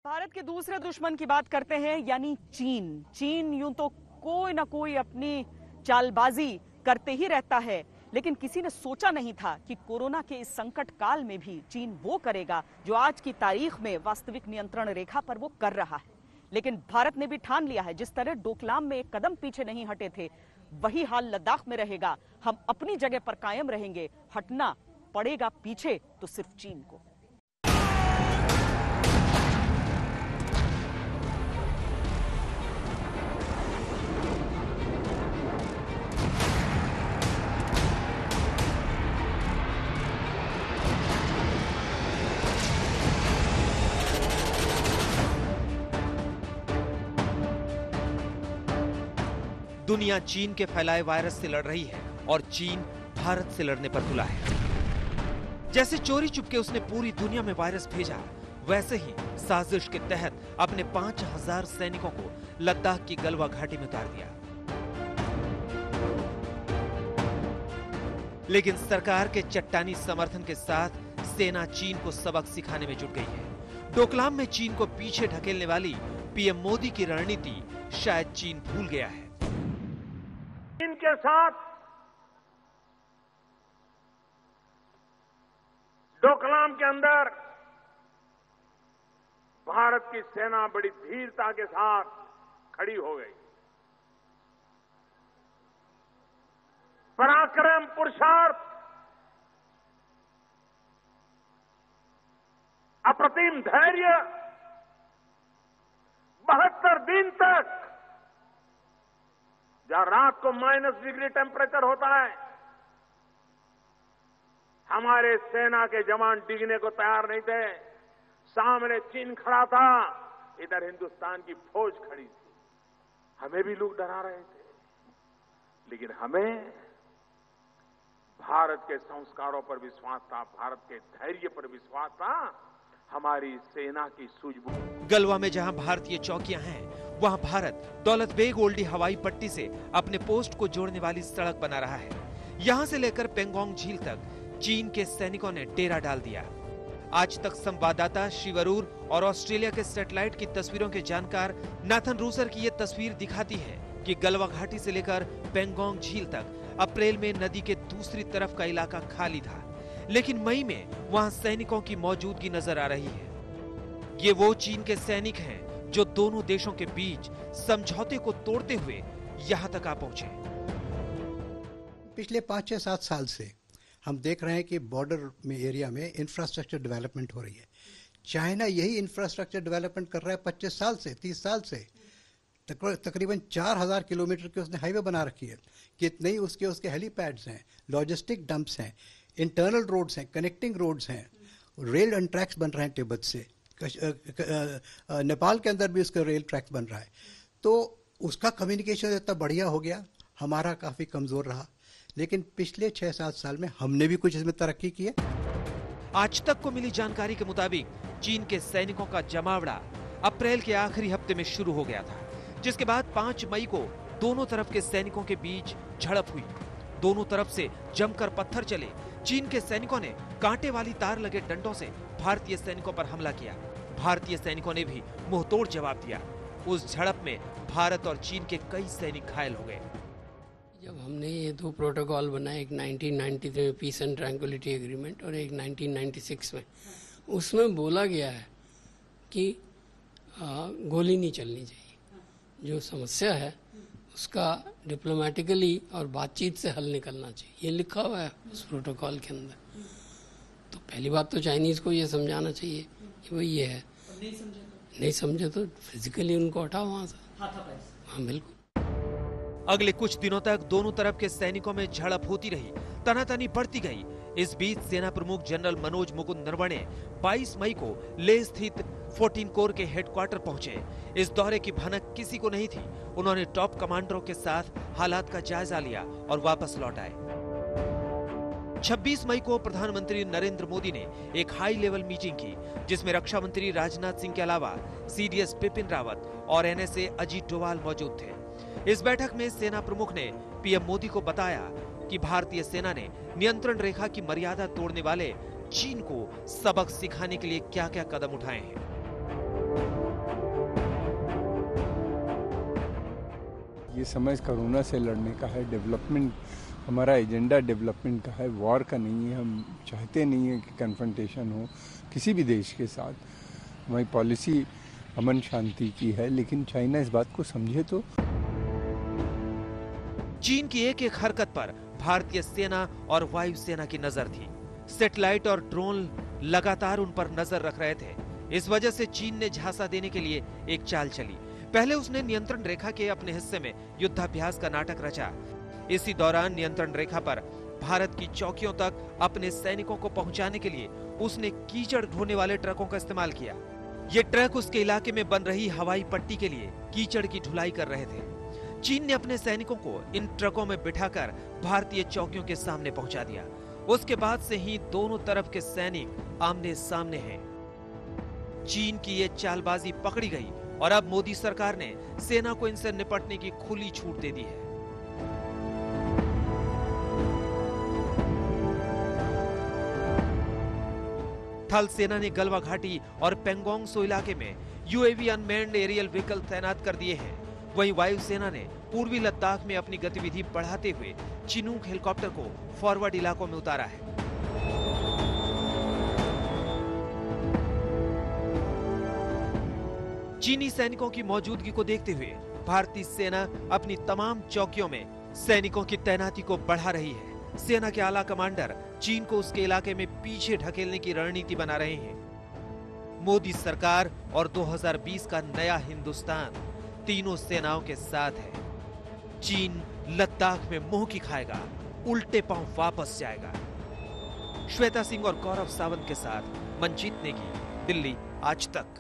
भारत के दूसरे दुश्मन की बात करते हैं, यानी चीन। चीन यूं तो कोई ना कोई अपनी चालबाजी करते ही रहता है, लेकिन किसी ने सोचा नहीं था कि कोरोना के इस संकट काल में भी चीन वो करेगा जो आज की तारीख में वास्तविक नियंत्रण रेखा पर वो कर रहा है। लेकिन भारत ने भी ठान लिया है, जिस तरह डोकलाम में एक कदम पीछे नहीं हटे थे, वही हाल लद्दाख में रहेगा। हम अपनी जगह पर कायम रहेंगे, हटना पड़ेगा पीछे तो सिर्फ चीन को। दुनिया चीन के फैलाए वायरस से लड़ रही है और चीन भारत से लड़ने पर तुला है। जैसे चोरी चुपके उसने पूरी दुनिया में वायरस भेजा, वैसे ही साजिश के तहत अपने 5000 सैनिकों को लद्दाख की गलवा घाटी में उतार दिया। लेकिन सरकार के चट्टानी समर्थन के साथ सेना चीन को सबक सिखाने में जुट गई है। डोकलाम में चीन को पीछे ढकेलने वाली पीएम मोदी की रणनीति शायद चीन भूल गया है। चीन के साथ डोकलाम के अंदर भारत की सेना बड़ी धीरता के साथ खड़ी हो गई। पराक्रम, पुरुषार्थ, अप्रतिम धैर्य, 72 दिन तक जहां रात को -डिग्री टेम्परेचर होता है, हमारे सेना के जवान डिगने को तैयार नहीं थे। सामने चीन खड़ा था, इधर हिंदुस्तान की फौज खड़ी थी। हमें भी लोग डरा रहे थे, लेकिन हमें भारत के संस्कारों पर विश्वास था, भारत के धैर्य पर विश्वास था, हमारी सेना की सूझबूझ। गलवा में जहां भारतीय चौकियां हैं, वहां भारत दौलत बेग ओल्डी हवाई पट्टी से अपने पोस्ट को जोड़ने वाली सड़क बना रहा है। यहां से लेकर पेंगोंग झील तक चीन के सैनिकों ने डेरा डाल दिया। आज तक संवाददाता शिवरूर और ऑस्ट्रेलिया के सैटेलाइट की तस्वीरों के जानकार नाथन रूसर की ये तस्वीर दिखाती है कि गलवा घाटी से लेकर पेंगोंग झील तक अप्रैल में नदी के दूसरी तरफ का इलाका खाली था, लेकिन मई में वहां सैनिकों की मौजूदगी नजर आ रही है। ये वो चीन के सैनिक हैं जो दोनों देशों के बीच समझौते को तोड़ते हुए यहां तक आ पहुंचे। पिछले 5-6-7 साल से हम देख रहे हैं कि बॉर्डर में एरिया में इंफ्रास्ट्रक्चर डेवलपमेंट हो रही है। चाइना यही इंफ्रास्ट्रक्चर डेवलपमेंट कर रहा है 25 साल से, 30 साल से। तकरीबन 4000 किलोमीटर की उसने हाईवे बना रखी है। कितने ही उसके हेलीपैड्स हैं, लॉजिस्टिक डंप्स हैं, इंटरनल रोड्स हैं, कनेक्टिंग रोड्स हैं, रेल एंड ट्रैक्स बन रहे हैं तिब्बत से। नेपाल के अंदर भी उसका रेल ट्रैक्स बन रहा है। तो उसका कम्युनिकेशन इतना बढ़िया हो गया, हमारा काफ़ी कमज़ोर रहा। लेकिन पिछले 6-7 साल में हमने भी कुछ इसमें तरक्की की है। आज तक को मिली जानकारी के मुताबिक चीन के सैनिकों का जमावड़ा अप्रैल के आखिरी हफ्ते में शुरू हो गया था, जिसके बाद 5 मई को दोनों तरफ के सैनिकों के बीच झड़प हुई। दोनों तरफ से जमकर पत्थर चले। चीन के सैनिकों ने कांटे वाली तार लगे डंडों से भारतीय सैनिकों पर हमला किया। भारतीय सैनिकों ने भी मुंहतोड़ जवाब दिया। उस झड़प में भारत और चीन के कई सैनिक घायल हो गए। जब हमने ये 2 प्रोटोकॉल बनाए, एक 1993 में पीस एंड ट्रैंक्विलिटी एग्रीमेंट और एक 1996 में, उसमें बोला गया है कि गोली नहीं चलनी चाहिए। जो समस्या है उसका डिप्लोमेटिकली और बातचीत से हल निकलना चाहिए, ये लिखा हुआ है उस प्रोटोकॉल के अंदर। तो पहली बात तो चाइनीज को ये समझाना चाहिए कि वो ये है। नहीं समझे तो फिजिकली उनको हटाओ वहां से। हाँ, बिल्कुल। अगले कुछ दिनों तक दोनों तरफ के सैनिकों में झड़प होती रही, तनातनी बढ़ती गई। इस बीच सेना प्रमुख जनरल मनोज मुकुंद नरवणे 22 मई को लेह स्थित 14 कोर के हेडक्वार्टर पहुंचे। इस दौरे की भनक किसी को नहीं थी। उन्होंने टॉप कमांडरों के साथ हालात का जायजा लिया और वापस लौट आए। 26 मई को प्रधानमंत्री नरेंद्र मोदी ने एक हाई लेवल मीटिंग की, जिसमें रक्षा मंत्री राजनाथ सिंह के अलावा सीडीएस बिपिन रावत और एनएसए अजीत डोवाल मौजूद थे। इस बैठक में सेना प्रमुख ने पीएम मोदी को बताया कि भारतीय सेना ने नियंत्रण रेखा की मर्यादा तोड़ने वाले चीन को सबक सिखाने के लिए क्या-क्या कदम उठाए हैं। ये समय कोरोना से लड़ने का है, डेवलपमेंट, हमारा एजेंडा डेवलपमेंट का है, वॉर का नहीं है। हम चाहते नहीं है कि कन्फ्रंटेशन हो किसी भी देश के साथ। हमारी पॉलिसी अमन शांति की है, लेकिन चाइना इस बात को समझे तो। चीन की एक एक हरकत पर भारतीय सेना और वायुसेना की नजर थी। सैटेलाइट और ड्रोन लगातार उन पर नजर रख रहे थे। इस वजह से चीन ने झांसा देने के लिए एक चाल चली। पहले उसने नियंत्रण रेखा के अपने हिस्से में युद्धाभ्यास का नाटक रचा। इसी दौरान नियंत्रण रेखा पर भारत की चौकियों तक अपने सैनिकों को पहुंचाने के लिए उसने कीचड़ ढोने वाले ट्रकों का इस्तेमाल किया। ये ट्रक उसके इलाके में बन रही हवाई पट्टी के लिए कीचड़ की ढुलाई कर रहे थे। चीन ने अपने सैनिकों को इन ट्रकों में बिठाकर भारतीय चौकियों के सामने पहुंचा दिया। उसके बाद से ही दोनों तरफ के सैनिक आमने सामने हैं। चीन की ये चालबाजी पकड़ी गई और अब मोदी सरकार ने सेना को इनसे निपटने की खुली छूट दे दी है। थल सेना ने गलवा घाटी और पेंगोंग सो इलाके में यूएवी अनमैन्ड एरियल व्हीकल तैनात कर दिए हैं। वहीं वायुसेना ने पूर्वी लद्दाख में अपनी गतिविधि बढ़ाते हुए चिनूक हेलीकॉप्टर को फॉरवर्ड इलाकों में उतारा है। चीनी सैनिकों की मौजूदगी को देखते हुए भारतीय सेना अपनी तमाम चौकियों में सैनिकों की तैनाती को बढ़ा रही है। सेना के आला कमांडर चीन को उसके इलाके में पीछे ढकेलने की रणनीति बना रहे हैं। मोदी सरकार और 2020 का नया हिंदुस्तान तीनों सेनाओं के साथ है। चीन लद्दाख में मुंह की खाएगा, उल्टे पांव वापस जाएगा। श्वेता सिंह और गौरव सावंत के साथ मंजीत नेगी, दिल्ली आज तक।